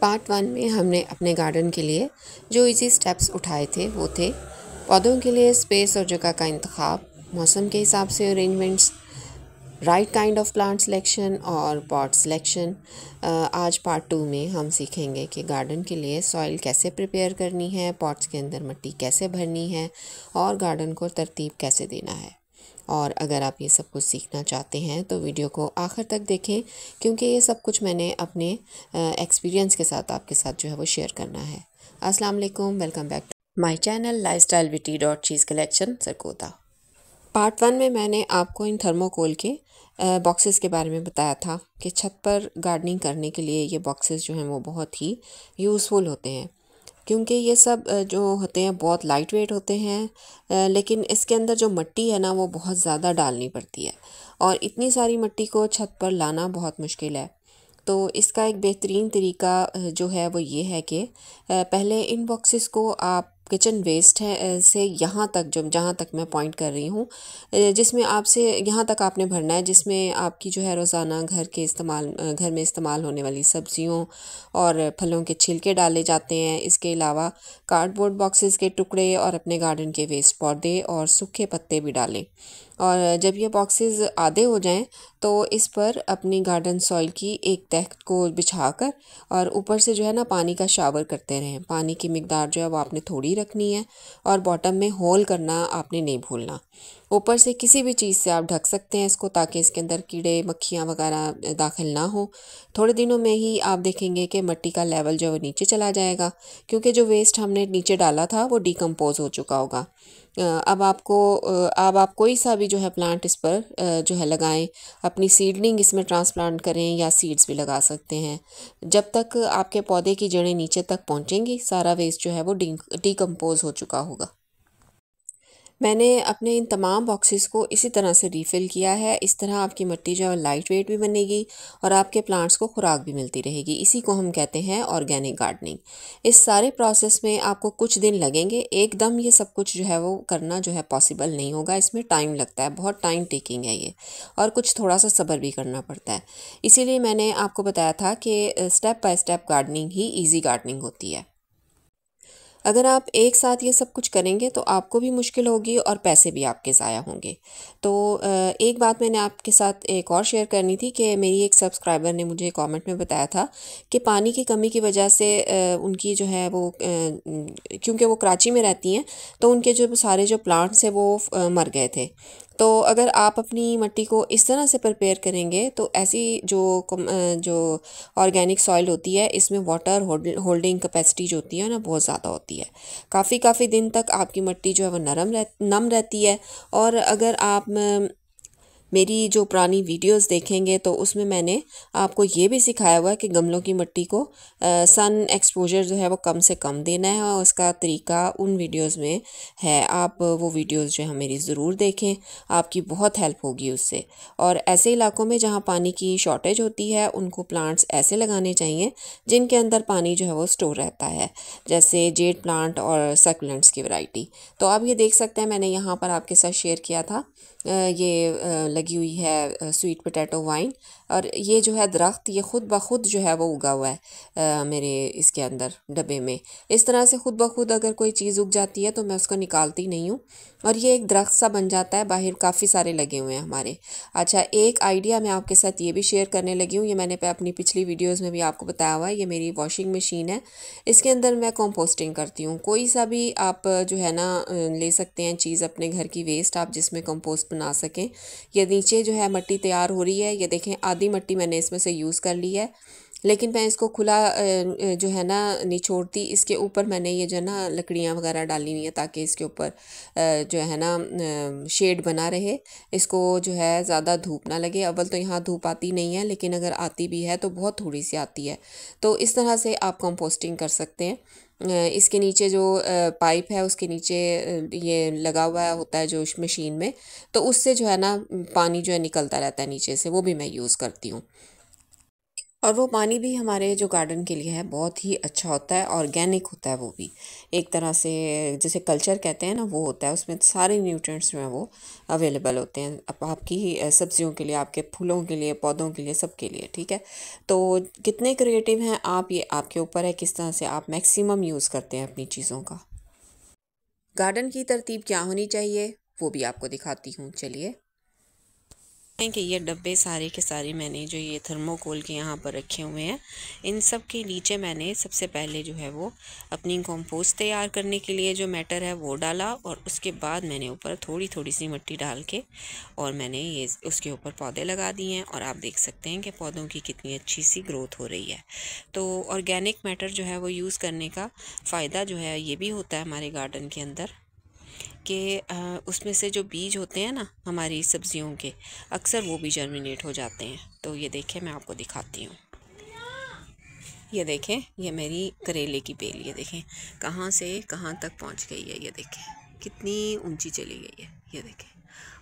Part 1 में हमने अपने गार्डन के लिए जो इजी स्टेप्स उठाए थे वो थे पौधों के लिए स्पेस और जगह का इंतखाब, मौसम के हिसाब से arrangements, right kind of plant selection और पॉट सिलेक्शन। आज पार्ट 2 में हम सीखेंगे कि गार्डन के लिए सॉइल कैसे प्रिपेयर करनी है, पॉट्स के अंदर मिट्टी कैसे भरनी है और गार्डन को तरतीब कैसे देना है। और अगर आप ये सब कुछ सीखना चाहते हैं तो वीडियो को आखिर तक देखें, क्योंकि ये सब कुछ मैंने अपने एक्सपीरियंस के साथ आपके साथ जो है वो शेयर करना है। अस्सलाम वालेकुम, welcome back to my channel lifestyle with T dot चीज़ कलेक्शन सरगोदा। पार्ट 1 में मैंने आपको इन थर्मोकोल के बॉक्सेस के बारे में बताया था कि छत पर गार्डनिंग करने के लिए ये बॉक्सेस जो हैं वो बहुत ही यूज़फुल होते हैं, क्योंकि ये सब जो होते हैं बहुत लाइट वेट होते हैं, लेकिन इसके अंदर जो मिट्टी है ना वो बहुत ज़्यादा डालनी पड़ती है और इतनी सारी मिट्टी को छत पर लाना बहुत मुश्किल है। तो इसका एक बेहतरीन तरीका जो है वो ये है कि पहले इन बॉक्सेस को आप किचन वेस्ट है से यहाँ तक जो जहाँ तक मैं पॉइंट कर रही हूँ, जिसमें आपसे यहाँ तक आपने भरना है, जिसमें आपकी जो है रोज़ाना घर में इस्तेमाल होने वाली सब्जियों और फलों के छिलके डाले जाते हैं। इसके अलावा कार्डबोर्ड बॉक्सेस के टुकड़े और अपने गार्डन के वेस्ट पौधे और सूखे पत्ते भी डालें। और जब ये बॉक्सेस आधे हो जाएं तो इस पर अपनी गार्डन सॉइल की एक तह को बिछाकर और ऊपर से जो है ना पानी का शावर करते रहें। पानी की मिकदार जो है वो आपने थोड़ी रखनी है और बॉटम में होल करना आपने नहीं भूलना। ऊपर से किसी भी चीज़ से आप ढक सकते हैं इसको, ताकि इसके अंदर कीड़े मक्खियाँ वगैरह दाखिल ना हो। थोड़े दिनों में ही आप देखेंगे कि मिट्टी का लेवल जो है वो नीचे चला जाएगा, क्योंकि जो वेस्ट हमने नीचे डाला था वो डिकम्पोज हो चुका होगा। अब आप कोई सा भी जो है प्लांट इस पर जो है लगाएं, अपनी सीडलिंग इसमें ट्रांसप्लांट करें या सीड्स भी लगा सकते हैं। जब तक आपके पौधे की जड़ें नीचे तक पहुंचेंगी सारा वेस्ट जो है वो डिकम्पोज हो चुका होगा। मैंने अपने इन तमाम बॉक्सेस को इसी तरह से रीफ़िल किया है। इस तरह आपकी मिट्टी जो है लाइट वेट भी बनेगी और आपके प्लांट्स को खुराक भी मिलती रहेगी। इसी को हम कहते हैं ऑर्गेनिक गार्डनिंग। इस सारे प्रोसेस में आपको कुछ दिन लगेंगे, एकदम ये सब कुछ जो है वो करना जो है पॉसिबल नहीं होगा। इसमें टाइम लगता है, बहुत टाइम टेकिंग है ये, और कुछ थोड़ा सा सब्र भी करना पड़ता है। इसीलिए मैंने आपको बताया था कि step by step gardening he easy gardening होती है। अगर आप एक साथ ये सब कुछ करेंगे तो आपको भी मुश्किल होगी और पैसे भी आपके ज़ाया होंगे। तो एक बात मैंने आपके साथ एक और शेयर करनी थी कि मेरी एक सब्सक्राइबर ने मुझे कमेंट में बताया था कि पानी की कमी की वजह से उनकी जो है वो क्योंकि वो कराची में रहती हैं तो उनके जो सारे जो प्लांट्स हैं वो मर गए थे। तो अगर आप अपनी मिट्टी को इस तरह से प्रिपेयर करेंगे तो ऐसी जो ऑर्गेनिक सॉइल होती है इसमें वाटर होल्डिंग कैपेसिटी जो होती है ना बहुत ज़्यादा होती है। काफ़ी दिन तक आपकी मिट्टी जो है वो नम रहती है। और अगर आप मेरी जो पुरानी वीडियोस देखेंगे तो उसमें मैंने आपको ये भी सिखाया हुआ है कि गमलों की मिट्टी को सन एक्सपोजर जो है वो कम से कम देना है, और उसका तरीका उन वीडियोस में है। आप वो वीडियोस जो है मेरी ज़रूर देखें, आपकी बहुत हेल्प होगी उससे। और ऐसे इलाकों में जहाँ पानी की शॉर्टेज होती है उनको प्लांट्स ऐसे लगाने चाहिए जिनके अंदर पानी जो है वो स्टोर रहता है, जैसे जेड प्लांट और सक्लेंट्स की वैरायटी। तो आप ये देख सकते हैं, मैंने यहाँ पर आपके साथ शेयर किया था। ये लगी हुई है स्वीट पोटैटो वाइन, और ये जो है दरख्त ये ख़ुद ब खुद जो है वो उगा हुआ है मेरे इसके अंदर डब्बे में। इस तरह से ख़ुद ब खुद अगर कोई चीज़ उग जाती है तो मैं उसको निकालती नहीं हूँ और ये एक दरख्त सा बन जाता है। बाहर काफ़ी सारे लगे हुए हैं हमारे। अच्छा, एक आइडिया मैं आपके साथ ये भी शेयर करने लगी हूँ, ये मैंने अपनी पिछली वीडियोज़ में भी आपको बताया हुआ है। ये मेरी वॉशिंग मशीन है, इसके अंदर मैं कंपोस्टिंग करती हूँ। कोई सा भी आप जो है ना ले सकते हैं चीज़ अपने घर की वेस्ट आप जिसमें कंपोस्ट बना सकें। ये नीचे जो है मिट्टी तैयार हो रही है, ये देखें आधी मिट्टी मैंने इसमें से यूज़ कर ली है, लेकिन मैं इसको खुला जो है ना नहीं छोड़ती। इसके ऊपर मैंने ये जो है ना लकड़ियाँ वगैरह डाली हुई हैं ताकि इसके ऊपर जो है ना शेड बना रहे, इसको जो है ज़्यादा धूप ना लगे। अव्वल तो यहाँ धूप आती नहीं है, लेकिन अगर आती भी है तो बहुत थोड़ी सी आती है। तो इस तरह से आप कंपोस्टिंग कर सकते हैं। इसके नीचे जो पाइप है उसके नीचे ये लगा हुआ होता है जो मशीन में, तो उससे जो है ना पानी जो है निकलता रहता है नीचे से, वो भी मैं यूज़ करती हूँ। और वो पानी भी हमारे जो गार्डन के लिए है बहुत ही अच्छा होता है, ऑर्गेनिक होता है वो भी एक तरह से, जैसे कल्चर कहते हैं ना वो होता है, उसमें सारे न्यूट्रिएंट्स जो हैं वो अवेलेबल होते हैं आपकी सब्जियों के लिए, आपके फूलों के लिए, पौधों के लिए, सबके लिए। ठीक है, तो कितने क्रिएटिव हैं आप, ये आपके ऊपर है किस तरह से आप मैक्सिमम यूज़ करते हैं अपनी चीज़ों का। गार्डन की तरतीब क्या होनी चाहिए वो भी आपको दिखाती हूँ, चलिए। हैं कि ये डब्बे सारे के सारे मैंने जो ये थर्मोकोल के यहाँ पर रखे हुए हैं, इन सब के नीचे मैंने सबसे पहले जो है वो अपनी कंपोस्ट तैयार करने के लिए जो मैटर है वो डाला, और उसके बाद मैंने ऊपर थोड़ी थोड़ी सी मिट्टी डाल के और मैंने ये उसके ऊपर पौधे लगा दिए हैं, और आप देख सकते हैं कि पौधों की कितनी अच्छी सी ग्रोथ हो रही है। तो ऑर्गेनिक मैटर जो है वो यूज़ करने का फ़ायदा जो है ये भी होता है हमारे गार्डन के अंदर कि उसमें से जो बीज होते हैं ना हमारी सब्जियों के, अक्सर वो भी जर्मिनेट हो जाते हैं। तो ये देखें, मैं आपको दिखाती हूँ। ये देखें, ये मेरी करेले की बेल, ये देखें कहाँ से कहाँ तक पहुँच गई है, ये देखें कितनी ऊंची चली गई है, ये देखें।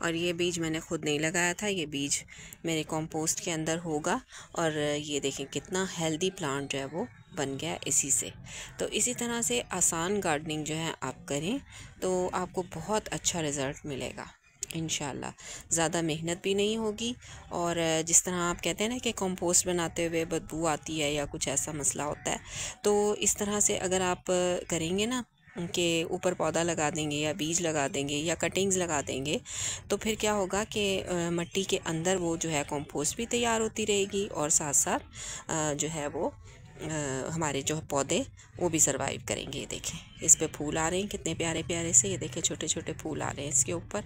और ये बीज मैंने खुद नहीं लगाया था, ये बीज मेरे कंपोस्ट के अंदर होगा, और ये देखें कितना हेल्दी प्लांट जो है वो बन गया इसी से। तो इसी तरह से आसान गार्डनिंग जो है आप करें तो आपको बहुत अच्छा रिज़ल्ट मिलेगा इंशाल्लाह। ज़्यादा मेहनत भी नहीं होगी, और जिस तरह आप कहते हैं ना कि कंपोस्ट बनाते हुए बदबू आती है या कुछ ऐसा मसला होता है, तो इस तरह से अगर आप करेंगे ना कि ऊपर पौधा लगा देंगे या बीज लगा देंगे या कटिंग्स लगा देंगे, तो फिर क्या होगा कि मिट्टी के अंदर वो जो है कंपोस्ट भी तैयार होती रहेगी, और साथ साथ जो है वो हमारे जो पौधे वो भी सरवाइव करेंगे। ये देखें, इस पे फूल आ रहे हैं कितने प्यारे प्यारे से, ये देखें छोटे छोटे फूल आ रहे हैं इसके ऊपर।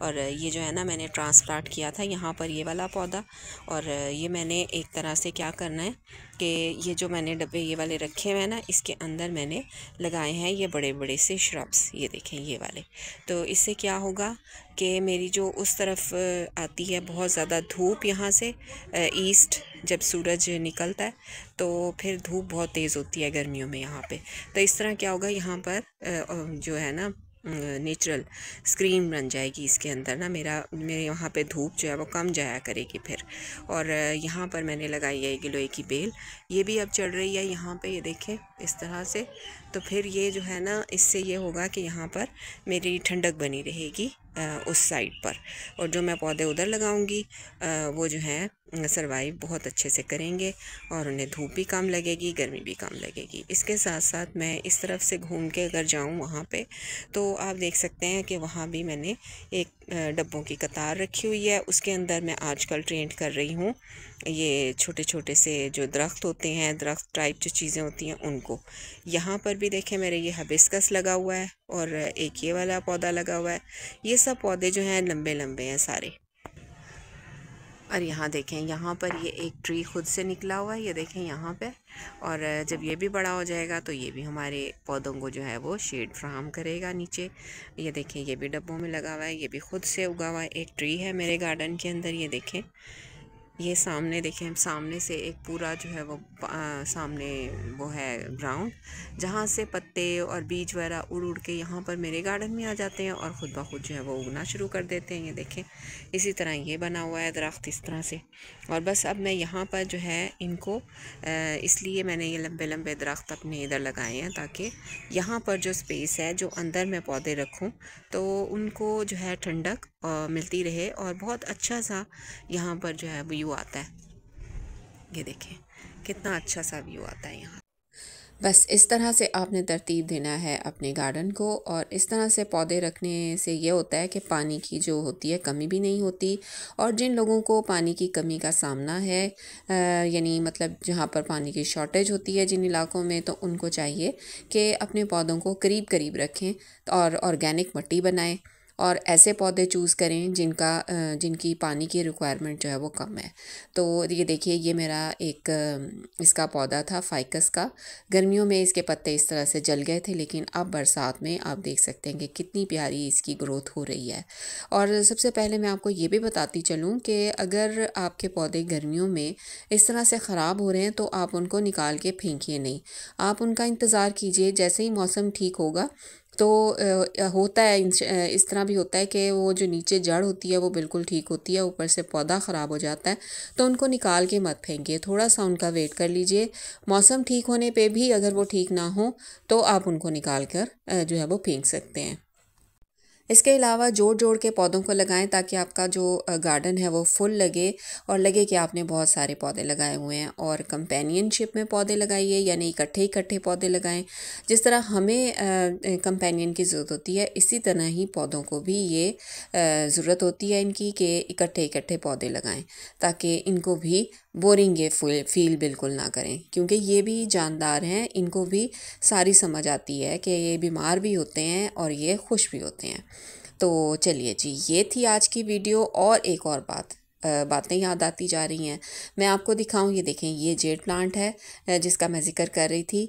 और ये जो है ना मैंने ट्रांसप्लांट किया था यहाँ पर ये वाला पौधा, और ये मैंने एक तरह से क्या करना है कि ये जो मैंने डब्बे ये वाले रखे हुए हैं ना, इसके अंदर मैंने लगाए हैं ये बड़े बड़े से श्रब्स, ये देखें ये वाले। तो इससे क्या होगा कि मेरी जो उस तरफ आती है बहुत ज़्यादा धूप यहाँ से ईस्ट, जब सूरज निकलता है तो फिर धूप बहुत तेज़ होती है गर्मियों में यहाँ पे, तो इस तरह क्या होगा यहाँ पर जो है ना नेचुरल स्क्रीन बन जाएगी इसके अंदर ना, मेरे यहाँ पे धूप जो है वो कम जाया करेगी फिर। और यहाँ पर मैंने लगाई है गिलोय की बेल, ये भी अब चढ़ रही है यहाँ पे, ये देखें इस तरह से। तो फिर ये जो है ना इससे ये होगा कि यहाँ पर मेरी ठंडक बनी रहेगी उस साइड पर, और जो मैं पौधे उधर लगाऊंगी वो जो है सरवाइव बहुत अच्छे से करेंगे, और उन्हें धूप भी कम लगेगी, गर्मी भी कम लगेगी। इसके साथ साथ मैं इस तरफ से घूम के अगर जाऊं वहाँ पे, तो आप देख सकते हैं कि वहाँ भी मैंने एक डब्बों की कतार रखी हुई है, उसके अंदर मैं आजकल ट्रेंड कर रही हूँ ये छोटे छोटे से जो दरख्त होते हैं, दरख्त टाइप जो चीज़ें होती हैं उनको। यहाँ पर भी देखें मेरे ये हिबिस्कस लगा हुआ है, और एक ये वाला पौधा लगा हुआ है। ये सब पौधे जो हैं लंबे लंबे हैं सारे। और यहाँ देखें, यहाँ पर ये एक ट्री खुद से निकला हुआ है, ये देखें यहाँ पे। और जब ये भी बड़ा हो जाएगा तो ये भी हमारे पौधों को जो है वो शेड फ्राहम करेगा नीचे। ये देखें, ये भी डब्बों में लगा हुआ है, ये भी खुद से उगा हुआ है, एक ट्री है मेरे गार्डन के अंदर। ये देखें, ये सामने देखें, सामने से एक पूरा जो है वो सामने वो है ग्राउंड, जहाँ से पत्ते और बीज वगैरह उड़ उड़ के यहाँ पर मेरे गार्डन में आ जाते हैं, और ख़ुद ब खुद जो है वो उगना शुरू कर देते हैं। ये देखें, इसी तरह ये बना हुआ है दरख्त इस तरह से। और बस अब मैं यहाँ पर जो है इनको इसलिए मैंने ये लंबे लंबे दरख्त अपने इधर लगाए हैं, ताकि यहाँ पर जो स्पेस है जो अंदर मैं पौधे रखूँ तो उनको जो है ठंडक मिलती रहे, और बहुत अच्छा सा यहाँ पर जो है व्यू आता है। ये देखें कितना अच्छा सा व्यू आता है यहाँ। बस इस तरह से आपने तरतीब देना है अपने गार्डन को, और इस तरह से पौधे रखने से ये होता है कि पानी की जो होती है कमी भी नहीं होती। और जिन लोगों को पानी की कमी का सामना है, यानी मतलब जहाँ पर पानी की शॉर्टेज होती है जिन इलाकों में, तो उनको चाहिए कि अपने पौधों को करीब करीब रखें और ऑर्गेनिक मिट्टी बनाएं, और ऐसे पौधे चूज़ करें जिनकी पानी की रिक्वायरमेंट जो है वो कम है। तो ये देखिए, ये मेरा एक इसका पौधा था फाइकस का। गर्मियों में इसके पत्ते इस तरह से जल गए थे, लेकिन अब बरसात में आप देख सकते हैं कि कितनी प्यारी इसकी ग्रोथ हो रही है। और सबसे पहले मैं आपको ये भी बताती चलूँ कि अगर आपके पौधे गर्मियों में इस तरह से ख़राब हो रहे हैं तो आप उनको निकाल के फेंकिए नहीं, आप उनका इंतज़ार कीजिए। जैसे ही मौसम ठीक होगा तो होता है इस तरह भी होता है कि वो जो नीचे जड़ होती है वो बिल्कुल ठीक होती है, ऊपर से पौधा ख़राब हो जाता है। तो उनको निकाल के मत फेंकिए, थोड़ा सा उनका वेट कर लीजिए। मौसम ठीक होने पे भी अगर वो ठीक ना हो तो आप उनको निकाल कर जो है वो फेंक सकते हैं। इसके अलावा जोड़ जोड़ के पौधों को लगाएं ताकि आपका जो गार्डन है वो फुल लगे और लगे कि आपने बहुत सारे पौधे लगाए हुए हैं। और कंपेनियनशिप में पौधे लगाइए, यानी इकट्ठे इकट्ठे पौधे लगाएं। जिस तरह हमें कंपेनियन की ज़रूरत होती है, इसी तरह ही पौधों को भी ये ज़रूरत होती है इनकी कि इकट्ठे इकट्ठे पौधे लगाएं, ताकि इनको भी बोरिंग ये फील बिल्कुल ना करें, क्योंकि ये भी जानदार हैं, इनको भी सारी समझ आती है कि ये बीमार भी होते हैं और ये खुश भी होते हैं। तो चलिए जी, ये थी आज की वीडियो। और एक और बातें याद आती जा रही हैं। मैं आपको दिखाऊं, ये देखें, ये जेड प्लांट है जिसका मैं ज़िक्र कर रही थी।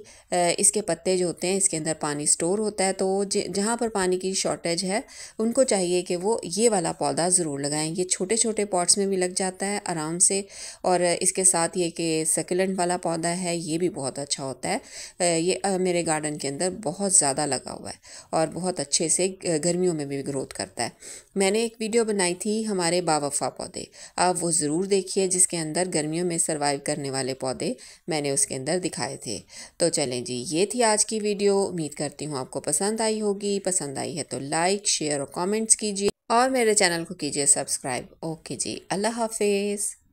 इसके पत्ते जो होते हैं, इसके अंदर पानी स्टोर होता है, तो जहाँ पर पानी की शॉर्टेज है उनको चाहिए कि वो ये वाला पौधा ज़रूर लगाएं। ये छोटे छोटे पॉट्स में भी लग जाता है आराम से। और इसके साथ ये कि सक्यूलेंट वाला पौधा है, ये भी बहुत अच्छा होता है। ये मेरे गार्डन के अंदर बहुत ज़्यादा लगा हुआ है और बहुत अच्छे से गर्मियों में भी ग्रोथ करता है। मैंने एक वीडियो बनाई थी हमारे बावफ़ा पौधे, आप वो ज़रूर देखिए, जिसके अंदर गर्मियों में सर्वाइव करने वाले पौधे मैंने उसके अंदर दिखाए थे। तो चलें जी, ये थी आज की वीडियो। उम्मीद करती हूँ आपको पसंद आई होगी। पसंद आई है तो लाइक, शेयर और कमेंट्स कीजिए और मेरे चैनल को कीजिए सब्सक्राइब। ओके जी, अल्लाह हाफिज़।